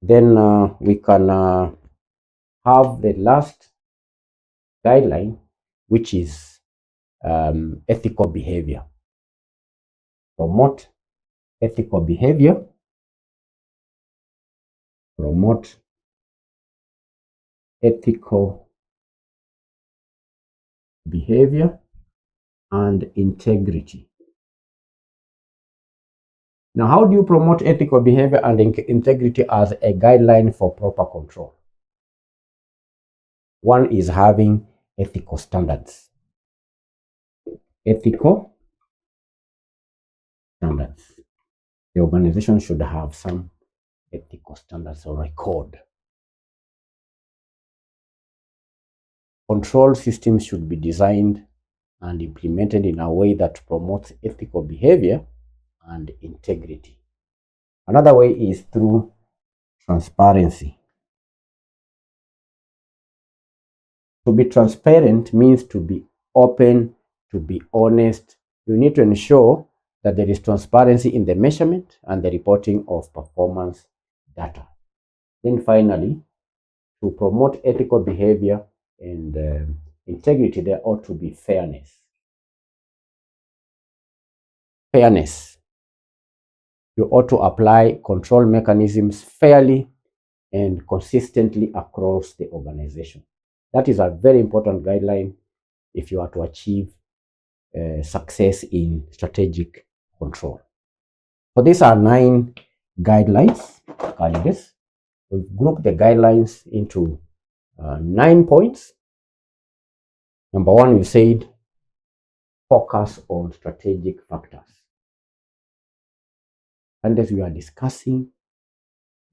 Then we can have the last guideline, which is ethical behavior. Promote ethical behavior. Promote ethical behavior and integrity. Now, how do you promote ethical behavior and integrity as a guideline for proper control? One is having ethical standards. Ethical standards. The organization should have some ethical standards or record. Control systems should be designed and implemented in a way that promotes ethical behavior and integrity. Another way is through transparency. To be transparent means to be open, to be honest. You need to ensure that there is transparency in the measurement and the reporting of performance data. Then finally, to promote ethical behavior and integrity, there ought to be fairness. Fairness. You ought to apply control mechanisms fairly and consistently across the organization. That is a very important guideline if you are to achieve success in strategic control. So these are 9 guidelines, candidates. We've grouped the guidelines into 9 points. Number 1, we said focus on strategic factors. And as we are discussing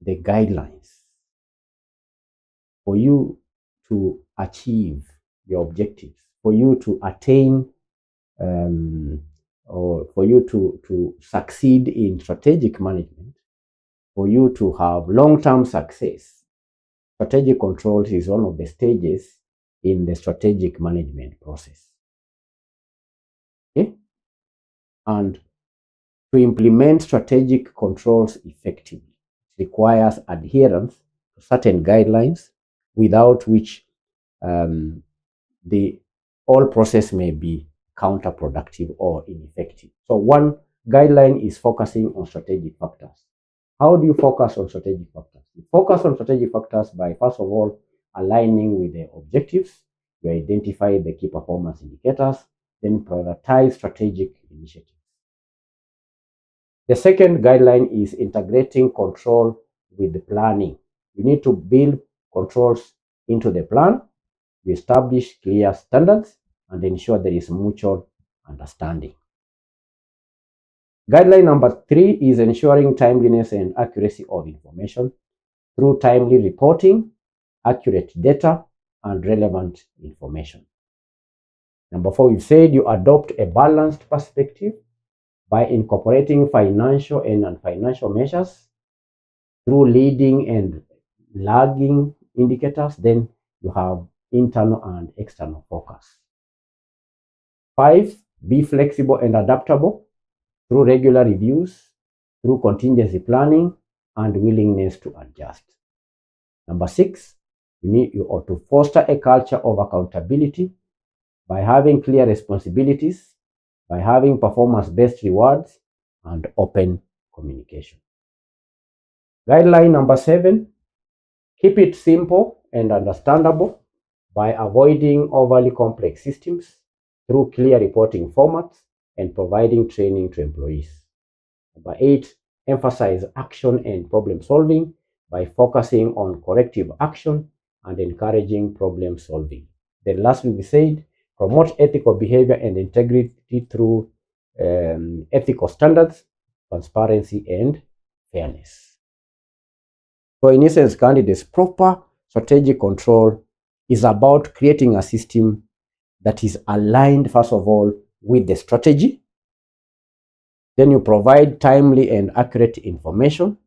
the guidelines for you to achieve your objectives, for you to attain or for you to succeed in strategic management, for you to have long-term success, strategic controls is one of the stages in the strategic management process. Okay? And to implement strategic controls effectively requires adherence to certain guidelines, without which the whole process may be counterproductive or ineffective. So one guideline is focusing on strategic factors. How do you focus on strategic factors? You focus on strategic factors by, first of all, aligning with the objectives. You identify the key performance indicators, then prioritize strategic initiatives. The second guideline is integrating control with the planning. You need to build controls into the plan. You establish clear standards and ensure there is mutual understanding. Guideline number 3 is ensuring timeliness and accuracy of information through timely reporting, accurate data, and relevant information. Number 4, we've said you adopt a balanced perspective by incorporating financial and non-financial measures through leading and lagging indicators. Then you have internal and external focus. 5, be flexible and adaptable through regular reviews, through contingency planning, and willingness to adjust. Number 6, you ought to foster a culture of accountability by having clear responsibilities, by having performance-based rewards, and open communication. Guideline number 7, keep it simple and understandable by avoiding overly complex systems through clear reporting formats and providing training to employees. Number 8, emphasize action and problem solving by focusing on corrective action and encouraging problem solving. Then lastly, we said promote ethical behavior and integrity through ethical standards, transparency, and fairness. So in essence, candidates, proper strategic control is about creating a system that is aligned, first of all, with the strategy. Then you provide timely and accurate information.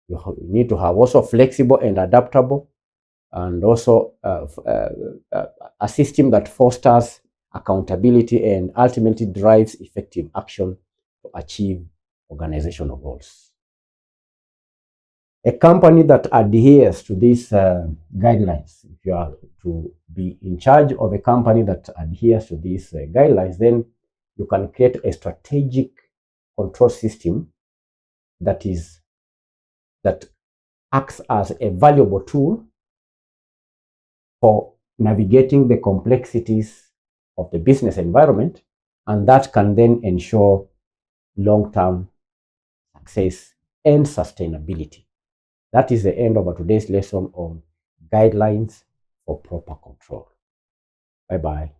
You need to have also flexible and adaptable, and also a system that fosters accountability and ultimately drives effective action to achieve organizational goals. A company that adheres to these guidelines, if you are to be in charge of a company that adheres to these guidelines, then you can create a strategic control system that acts as a valuable tool for navigating the complexities of the business environment, and that can then ensure long-term success and sustainability. That is the end of today's lesson on guidelines for proper control. Bye-bye.